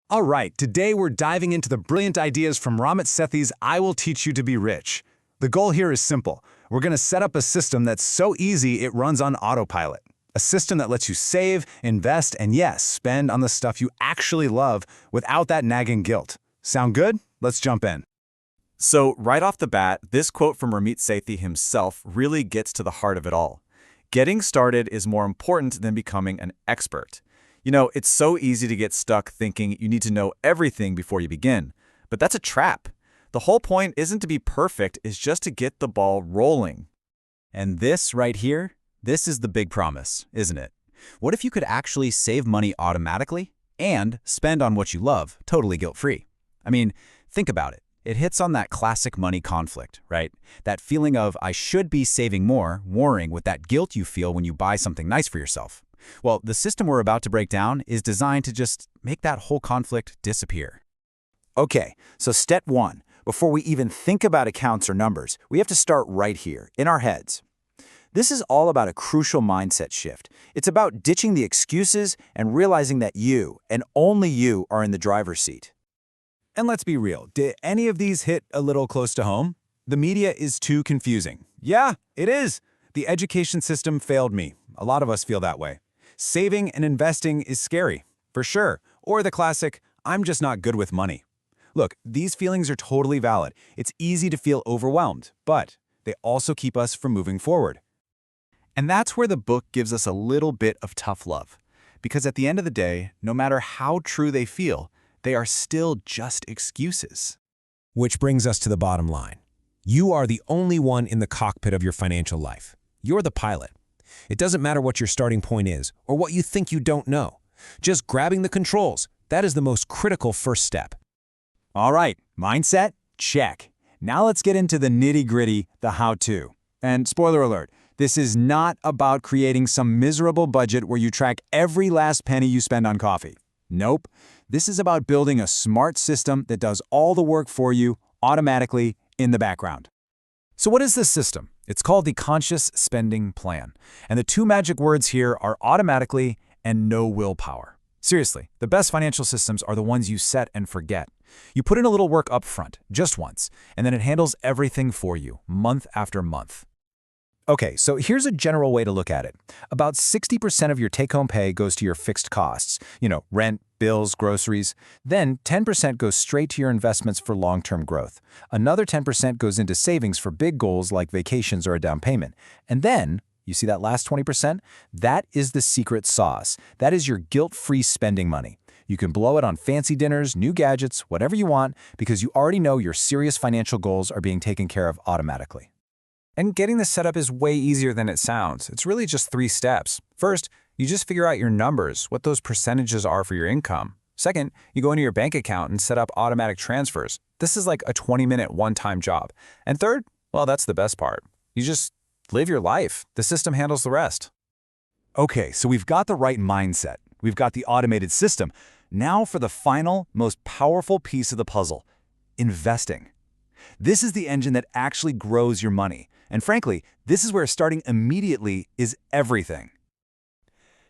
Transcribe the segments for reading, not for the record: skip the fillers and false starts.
All right, today we're diving into the brilliant ideas from Ramit Sethi's I Will Teach You to Be Rich. The goal here is simple. We're going to set up a system that's so easy it runs on autopilot. A system that lets you save, invest, and yes, spend on the stuff you actually love without that nagging guilt. Sound good? Let's jump in. So right off the bat, this quote from Ramit Sethi himself really gets to the heart of it all. Getting started is more important than becoming an expert. You know, it's so easy to get stuck thinking you need to know everything before you begin. But that's a trap. The whole point isn't to be perfect, it's just to get the ball rolling. And this right here, this is the big promise, isn't it? What if you could actually save money automatically and spend on what you love totally guilt-free? I mean, think about it. It hits on that classic money conflict, right? That feeling of I should be saving more, warring with that guilt you feel when you buy something nice for yourself. Well, the system we're about to break down is designed to just make that whole conflict disappear. Okay, so step one, before we even think about accounts or numbers, we have to start right here, in our heads. This is all about a crucial mindset shift. It's about ditching the excuses and realizing that you, and only you, are in the driver's seat. And let's be real, did any of these hit a little close to home? The media is too confusing. Yeah, it is. The education system failed me. A lot of us feel that way. Saving and investing is scary, for sure. Or the classic, I'm just not good with money. Look, these feelings are totally valid. It's easy to feel overwhelmed, but they also keep us from moving forward. And that's where the book gives us a little bit of tough love. Because at the end of the day, no matter how true they feel, they are still just excuses. Which brings us to the bottom line. You are the only one in the cockpit of your financial life. You're the pilot. It doesn't matter what your starting point is or what you think you don't know. Just grabbing the controls, that is the most critical first step. All right, mindset? Check. Now let's get into the nitty-gritty, the how-to. And spoiler alert, this is not about creating some miserable budget where you track every last penny you spend on coffee. Nope. This is about building a smart system that does all the work for you automatically in the background. So what is this system? It's called the Conscious Spending Plan. And the two magic words here are automatically and no willpower. Seriously, the best financial systems are the ones you set and forget. You put in a little work up front, just once, and then it handles everything for you, month after month. Okay, so here's a general way to look at it. About 60% of your take-home pay goes to your fixed costs, rent, bills, groceries. Then 10% goes straight to your investments for long-term growth. Another 10% goes into savings for big goals like vacations or a down payment. And then, you see that last 20%? That is the secret sauce. That is your guilt-free spending money. You can blow it on fancy dinners, new gadgets, whatever you want, because you already know your serious financial goals are being taken care of automatically. And getting this set up is way easier than it sounds. It's really just 3 steps. First, you just figure out your numbers, what those percentages are for your income. Second, you go into your bank account and set up automatic transfers. This is like a 20-minute one-time job. And third, well, that's the best part. You just live your life. The system handles the rest. Okay, so we've got the right mindset. We've got the automated system. Now for the final, most powerful piece of the puzzle, investing. This is the engine that actually grows your money. And frankly, this is where starting immediately is everything.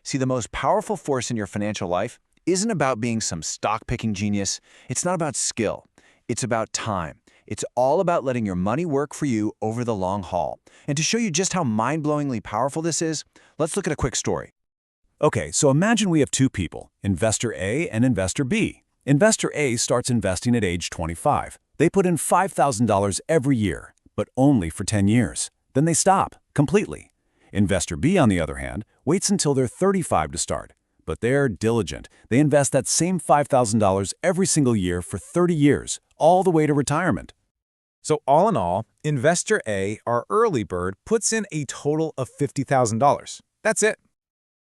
See, the most powerful force in your financial life isn't about being some stock-picking genius. It's not about skill. It's about time. It's all about letting your money work for you over the long haul. And to show you just how mind-blowingly powerful this is, let's look at a quick story. Okay, so imagine we have 2 people, Investor A and Investor B. Investor A starts investing at age 25. They put in $5,000 every year, but only for 10 years. Then they stop completely. Investor B, on the other hand, waits until they're 35 to start. But they're diligent. They invest that same $5,000 every single year for 30 years, all the way to retirement. So all in all, Investor A, our early bird, puts in a total of $50,000. That's it.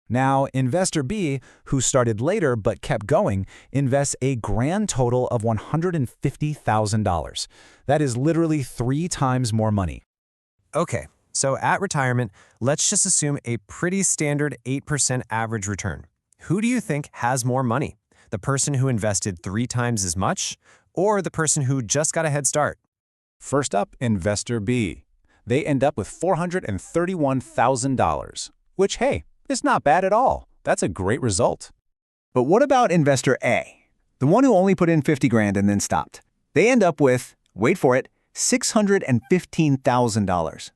Now, Investor B, who started later but kept going, invests a grand total of $150,000. That is literally 3 times more money. Okay, so at retirement, let's just assume a pretty standard 8% average return. Who do you think has more money? The person who invested 3 times as much, or the person who just got a head start? First up, Investor B. They end up with $431,000, which, hey, is not bad at all. That's a great result. But what about Investor A? The one who only put in 50 grand and then stopped. They end up with, wait for it, $615,000.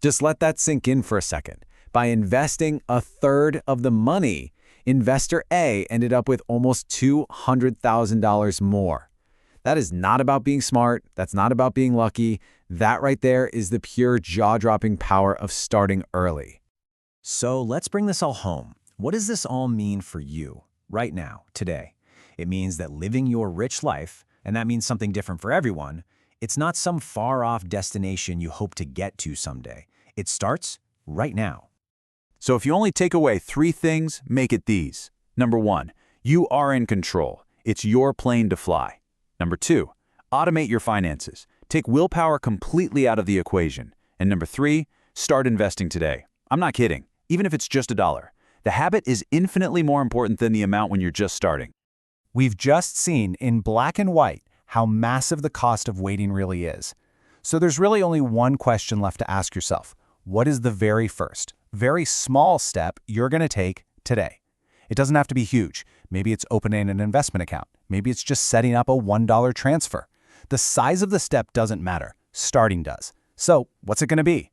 Just let that sink in for a second. By investing a third of the money, investor A ended up with almost $200,000 more. That is not about being smart. That's not about being lucky. That right there is the pure jaw-dropping power of starting early. So let's bring this all home. What does this all mean for you right now, today? It means that living your rich life, and that means something different for everyone, it's not some far-off destination you hope to get to someday. It starts right now. So if you only take away 3 things, make it these. Number 1, you are in control. It's your plane to fly. Number 2, automate your finances. Take willpower completely out of the equation. And number 3, start investing today. I'm not kidding. Even if it's just $1. The habit is infinitely more important than the amount when you're just starting. We've just seen in black and white how massive the cost of waiting really is. So there's really only one question left to ask yourself. What is the very first, very small step you're going to take today? It doesn't have to be huge. Maybe it's opening an investment account. Maybe it's just setting up a $1 transfer. The size of the step doesn't matter. Starting does. So what's it going to be?